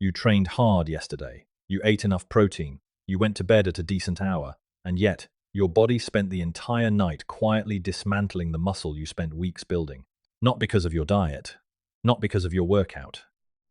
You trained hard yesterday. You ate enough protein. You went to bed at a decent hour. And yet, your body spent the entire night quietly dismantling the muscle you spent weeks building. Not because of your diet. Not because of your workout.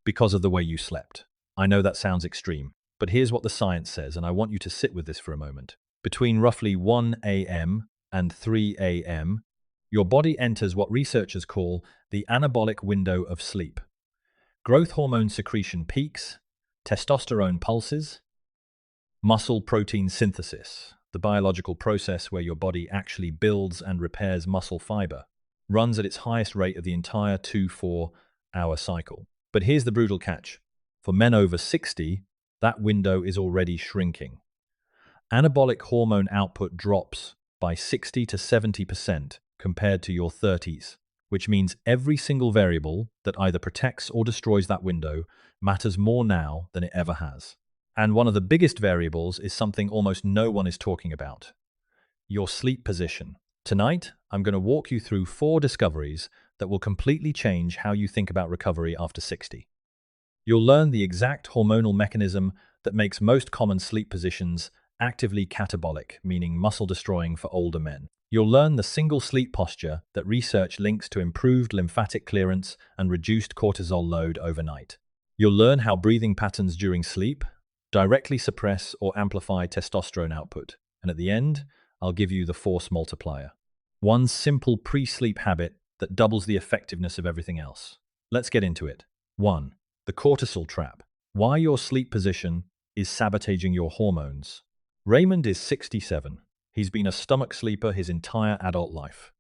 Because of the way you slept. I know that sounds extreme, but here's what the science says, and I want you to sit with this for a moment. Between roughly 1 a.m. and 3 a.m., your body enters what researchers call the anabolic window of sleep. Growth hormone secretion peaks, testosterone pulses, muscle protein synthesis, the biological process where your body actually builds and repairs muscle fiber, runs at its highest rate of the entire 2-4-hour cycle. But here's the brutal catch. For men over 60, that window is already shrinking. Anabolic hormone output drops by 60 to 70% compared to your 30s, which means every single variable that either protects or destroys that window matters more now than it ever has. And one of the biggest variables is something almost no one is talking about: your sleep position. Tonight, I'm going to walk you through 4 discoveries that will completely change how you think about recovery after 60. You'll learn the exact hormonal mechanism that makes most common sleep positions actively catabolic, meaning muscle-destroying for older men. You'll learn the single sleep posture that research links to improved lymphatic clearance and reduced cortisol load overnight. You'll learn how breathing patterns during sleep directly suppress or amplify testosterone output. And at the end, I'll give you the force multiplier. One simple pre-sleep habit that doubles the effectiveness of everything else. Let's get into it. 1. The cortisol trap. Why your sleep position is sabotaging your hormones. Raymond is 67. He's been a stomach sleeper his entire adult life.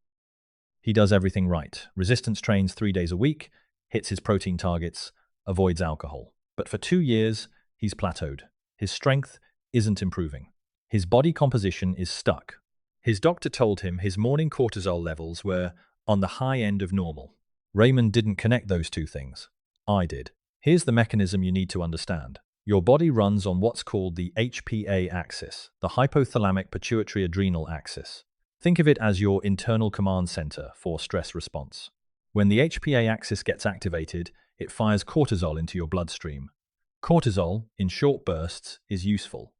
He does everything right. Resistance trains 3 days a week, hits his protein targets, avoids alcohol. But for 2 years, he's plateaued. His strength isn't improving. His body composition is stuck. His doctor told him his morning cortisol levels were on the high end of normal. Raymond didn't connect those two things. I did. Here's the mechanism you need to understand. Your body runs on what's called the HPA axis, the hypothalamic pituitary adrenal axis. Think of it as your internal command center for stress response. When the HPA axis gets activated, it fires cortisol into your bloodstream. Cortisol, in short bursts, is useful.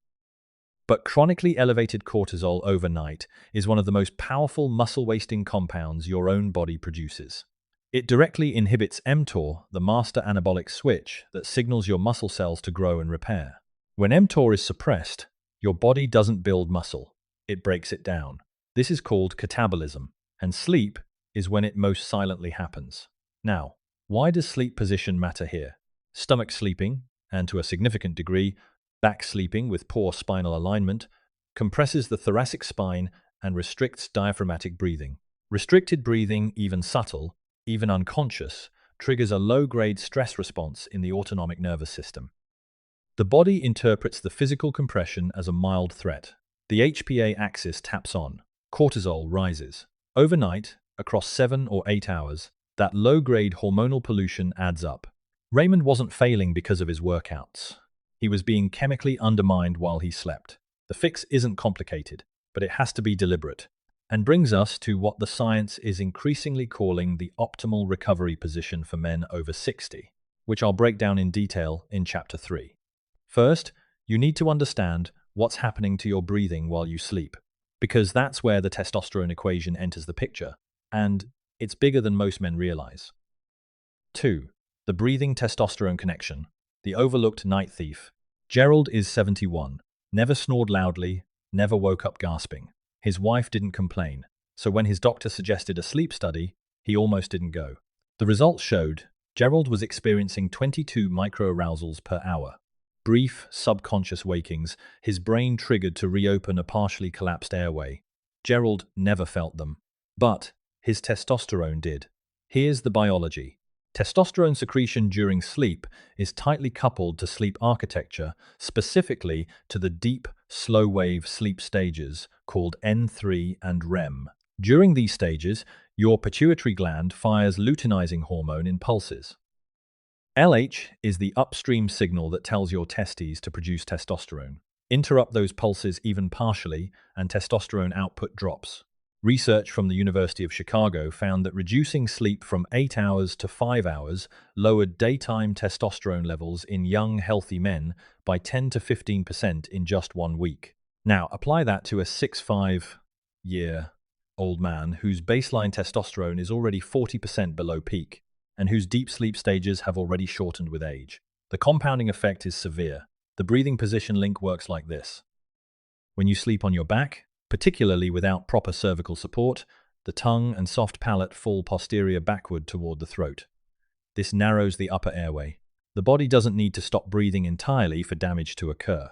But chronically elevated cortisol overnight is one of the most powerful muscle-wasting compounds your own body produces. It directly inhibits mTOR, the master anabolic switch that signals your muscle cells to grow and repair. When mTOR is suppressed, your body doesn't build muscle, it breaks it down. This is called catabolism, and sleep is when it most silently happens. Now, why does sleep position matter here? Stomach sleeping, and to a significant degree, back sleeping with poor spinal alignment, compresses the thoracic spine and restricts diaphragmatic breathing. Restricted breathing, even subtle, even unconscious, triggers a low-grade stress response in the autonomic nervous system. The body interprets the physical compression as a mild threat. The HPA axis taps on. Cortisol rises. Overnight, across 7 or 8 hours, that low-grade hormonal pollution adds up. Raymond wasn't failing because of his workouts. He was being chemically undermined while he slept. The fix isn't complicated, but it has to be deliberate. And brings us to what the science is increasingly calling the optimal recovery position for men over 60, which I'll break down in detail in Chapter 3. First, you need to understand what's happening to your breathing while you sleep, because that's where the testosterone equation enters the picture, and it's bigger than most men realize. 2. The breathing testosterone connection, the overlooked night thief. Gerald is 71, never snored loudly, never woke up gasping. His wife didn't complain, so when his doctor suggested a sleep study, he almost didn't go. The results showed Gerald was experiencing 22 micro-arousals per hour. Brief, subconscious wakings, his brain triggered to reopen a partially collapsed airway. Gerald never felt them, but his testosterone did. Here's the biology. Testosterone secretion during sleep is tightly coupled to sleep architecture, specifically to the deep, slow-wave sleep stages called N3 and REM. During these stages, your pituitary gland fires luteinizing hormone in pulses. LH is the upstream signal that tells your testes to produce testosterone. Interrupt those pulses even partially, and testosterone output drops. Research from the University of Chicago found that reducing sleep from 8 hours to 5 hours lowered daytime testosterone levels in young, healthy men by 10 to 15% in just 1 week. Now, apply that to a 65-year-old man whose baseline testosterone is already 40% below peak, and whose deep sleep stages have already shortened with age. The compounding effect is severe. The breathing position link works like this. When you sleep on your back, particularly without proper cervical support, the tongue and soft palate fall posterior backward toward the throat. This narrows the upper airway. The body doesn't need to stop breathing entirely for damage to occur.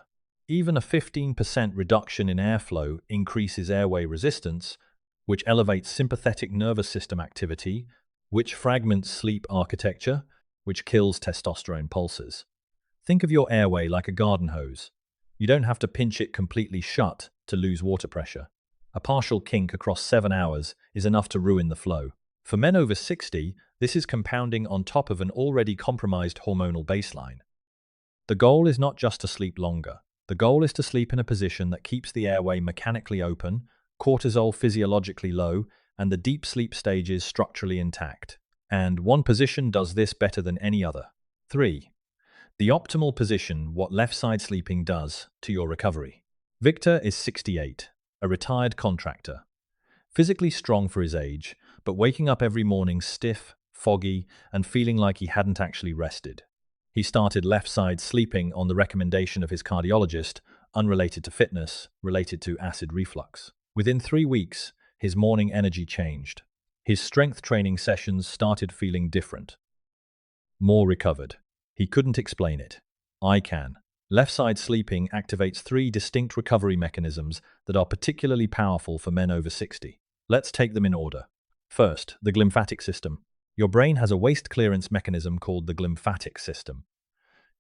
Even a 15% reduction in airflow increases airway resistance, which elevates sympathetic nervous system activity, which fragments sleep architecture, which kills testosterone pulses. Think of your airway like a garden hose. You don't have to pinch it completely shut to lose water pressure. A partial kink across 7 hours is enough to ruin the flow. For men over 60, this is compounding on top of an already compromised hormonal baseline. The goal is not just to sleep longer. The goal is to sleep in a position that keeps the airway mechanically open, cortisol physiologically low, and the deep sleep stages structurally intact. And one position does this better than any other. 3. The optimal position, what left-side sleeping does to your recovery. Victor is 68, a retired contractor. Physically strong for his age, but waking up every morning stiff, foggy, and feeling like he hadn't actually rested. He started left-side sleeping on the recommendation of his cardiologist, unrelated to fitness, related to acid reflux. Within 3 weeks, his morning energy changed. His strength training sessions started feeling different. More recovered. He couldn't explain it. I can. Left-side sleeping activates 3 distinct recovery mechanisms that are particularly powerful for men over 60. Let's take them in order. First, the glymphatic system. Your brain has a waste clearance mechanism called the glymphatic system.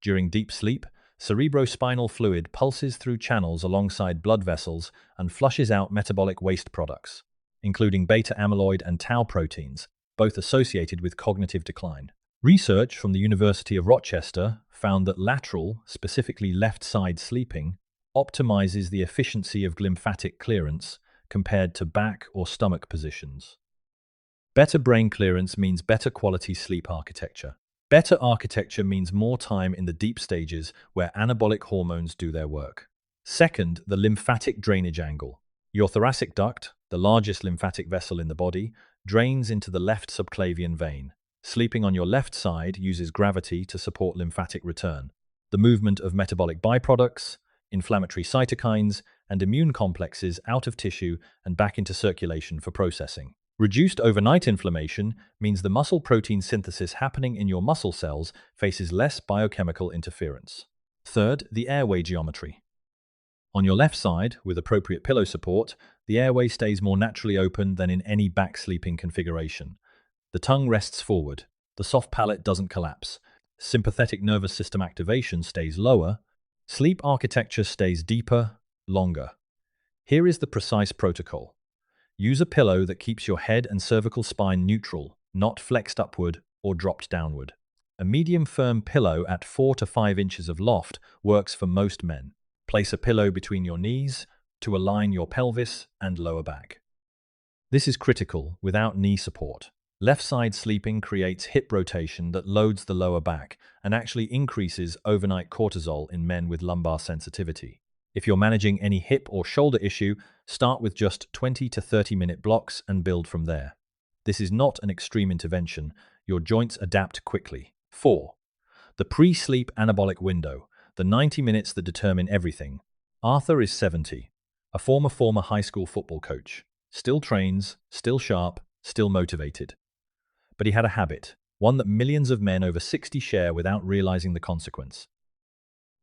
During deep sleep, cerebrospinal fluid pulses through channels alongside blood vessels and flushes out metabolic waste products, including beta amyloid and tau proteins, both associated with cognitive decline. Research from the University of Rochester found that lateral, specifically left-side sleeping, optimizes the efficiency of glymphatic clearance compared to back or stomach positions. Better brain clearance means better quality sleep architecture. Better architecture means more time in the deep stages where anabolic hormones do their work. Second, the lymphatic drainage angle. Your thoracic duct, the largest lymphatic vessel in the body, drains into the left subclavian vein. Sleeping on your left side uses gravity to support lymphatic return. The movement of metabolic byproducts, inflammatory cytokines, and immune complexes out of tissue and back into circulation for processing. Reduced overnight inflammation means the muscle protein synthesis happening in your muscle cells faces less biochemical interference. Third, the airway geometry. On your left side, with appropriate pillow support, the airway stays more naturally open than in any back sleeping configuration. The tongue rests forward, the soft palate doesn't collapse, sympathetic nervous system activation stays lower, sleep architecture stays deeper, longer. Here is the precise protocol. Use a pillow that keeps your head and cervical spine neutral, not flexed upward or dropped downward. A medium firm pillow at 4 to 5 inches of loft works for most men. Place a pillow between your knees to align your pelvis and lower back. This is critical without knee support. Left-side sleeping creates hip rotation that loads the lower back and actually increases overnight cortisol in men with lumbar sensitivity. If you're managing any hip or shoulder issue, start with just 20 to 30-minute blocks and build from there. This is not an extreme intervention. Your joints adapt quickly. 4. The pre-sleep anabolic window, the 90 minutes that determine everything. Arthur is 70, a former high school football coach. Still trains, still sharp, still motivated. But he had a habit, one that millions of men over 60 share without realizing the consequence.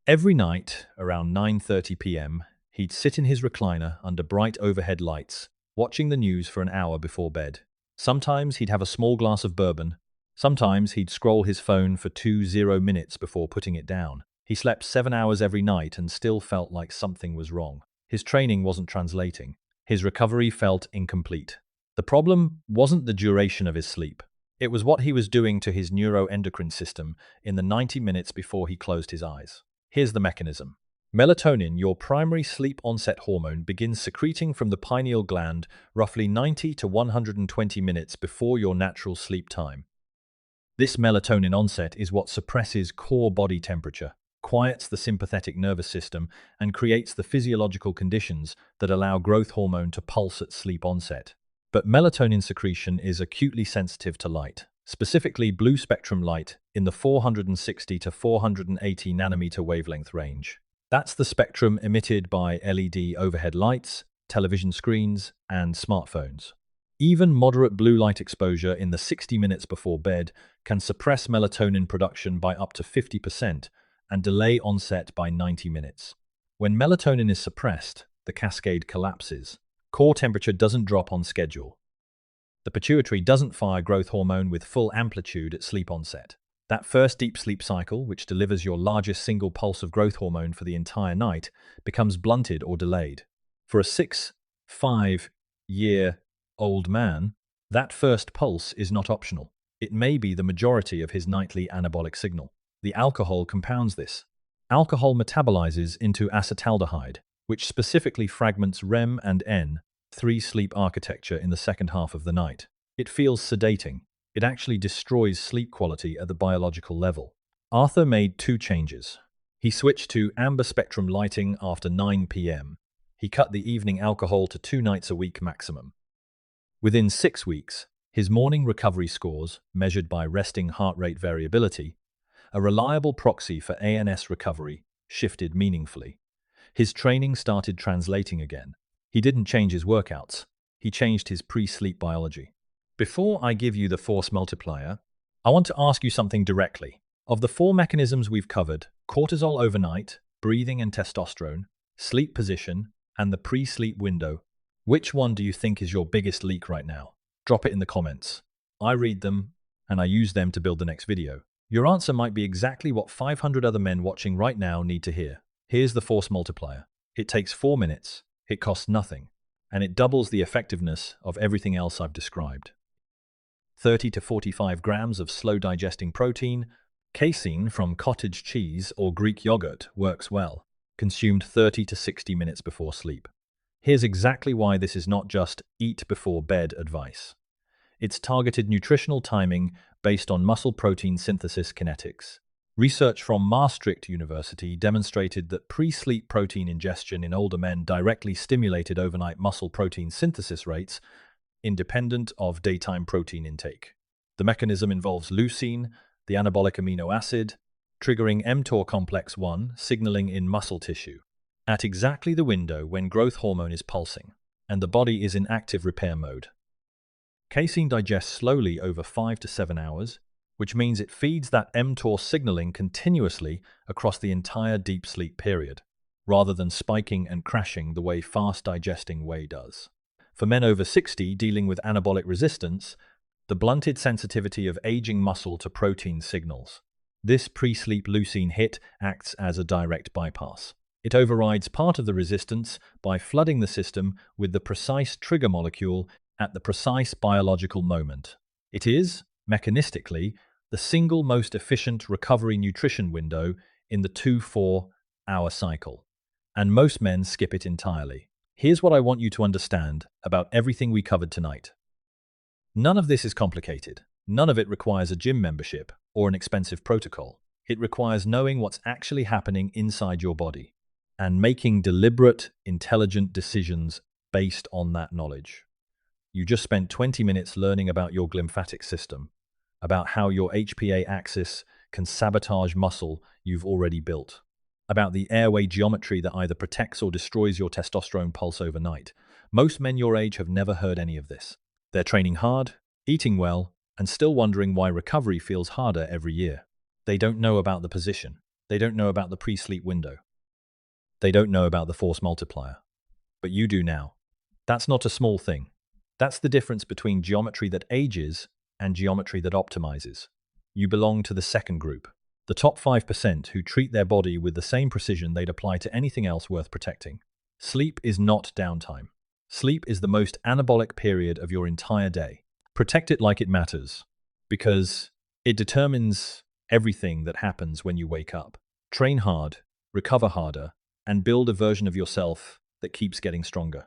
Every night, around 9:30 p.m., he'd sit in his recliner under bright overhead lights, watching the news for an hour before bed. Sometimes he'd have a small glass of bourbon. Sometimes he'd scroll his phone for 20 minutes before putting it down. He slept 7 hours every night and still felt like something was wrong. His training wasn't translating. His recovery felt incomplete. The problem wasn't the duration of his sleep. It was what he was doing to his neuroendocrine system in the 90 minutes before he closed his eyes. Here's the mechanism. Melatonin, your primary sleep onset hormone, begins secreting from the pineal gland roughly 90 to 120 minutes before your natural sleep time. This melatonin onset is what suppresses core body temperature, quiets the sympathetic nervous system, and creates the physiological conditions that allow growth hormone to pulse at sleep onset. But melatonin secretion is acutely sensitive to light, specifically blue spectrum light in the 460 to 480 nanometer wavelength range. That's the spectrum emitted by LED overhead lights, television screens, and smartphones. Even moderate blue light exposure in the 60 minutes before bed can suppress melatonin production by up to 50% and delay onset by 90 minutes. When melatonin is suppressed, the cascade collapses. Core temperature doesn't drop on schedule. The pituitary doesn't fire growth hormone with full amplitude at sleep onset. That first deep sleep cycle, which delivers your largest single pulse of growth hormone for the entire night, becomes blunted or delayed. For a 5-year-old man, that first pulse is not optional. It may be the majority of his nightly anabolic signal. The alcohol compounds this. Alcohol metabolizes into acetaldehyde, which specifically fragments REM and N3 sleep architecture in the second half of the night. It feels sedating. It actually destroys sleep quality at the biological level. Arthur made 2 changes. He switched to amber spectrum lighting after 9 p.m. He cut the evening alcohol to 2 nights a week maximum. Within 6 weeks, his morning recovery scores, measured by resting heart rate variability, a reliable proxy for ANS recovery, shifted meaningfully. His training started translating again. He didn't change his workouts. He changed his pre-sleep biology. Before I give you the force multiplier, I want to ask you something directly. Of the 4 mechanisms we've covered, cortisol overnight, breathing and testosterone, sleep position, and the pre-sleep window, which one do you think is your biggest leak right now? Drop it in the comments. I read them, and I use them to build the next video. Your answer might be exactly what 500 other men watching right now need to hear. Here's the force multiplier. It takes 4 minutes, it costs nothing, and it doubles the effectiveness of everything else I've described. 30 to 45 grams of slow-digesting protein, casein from cottage cheese or Greek yogurt works well, consumed 30 to 60 minutes before sleep. Here's exactly why this is not just eat before bed advice. It's targeted nutritional timing based on muscle protein synthesis kinetics. Research from Maastricht University demonstrated that pre-sleep protein ingestion in older men directly stimulated overnight muscle protein synthesis rates independent of daytime protein intake. The mechanism involves leucine, the anabolic amino acid, triggering mTOR complex 1 signaling in muscle tissue, at exactly the window when growth hormone is pulsing, and the body is in active repair mode. Casein digests slowly over 5 to 7 hours, which means it feeds that mTOR signaling continuously across the entire deep sleep period, rather than spiking and crashing the way fast-digesting whey does. For men over 60 dealing with anabolic resistance, the blunted sensitivity of aging muscle to protein signals. This pre-sleep leucine hit acts as a direct bypass. It overrides part of the resistance by flooding the system with the precise trigger molecule at the precise biological moment. It is, mechanistically, the single most efficient recovery nutrition window in the 2-4 hour cycle, and most men skip it entirely. Here's what I want you to understand about everything we covered tonight. None of this is complicated. None of it requires a gym membership or an expensive protocol. It requires knowing what's actually happening inside your body and making deliberate, intelligent decisions based on that knowledge. You just spent 20 minutes learning about your glymphatic system, about how your HPA axis can sabotage muscle you've already built, about the airway geometry that either protects or destroys your testosterone pulse overnight. Most men your age have never heard any of this. They're training hard, eating well, and still wondering why recovery feels harder every year. They don't know about the position. They don't know about the pre-sleep window. They don't know about the force multiplier. But you do now. That's not a small thing. That's the difference between geometry that ages and geometry that optimizes. You belong to the second group, the top 5% who treat their body with the same precision they'd apply to anything else worth protecting. Sleep is not downtime. Sleep is the most anabolic period of your entire day. Protect it like it matters, because it determines everything that happens when you wake up. Train hard, recover harder, and build a version of yourself that keeps getting stronger.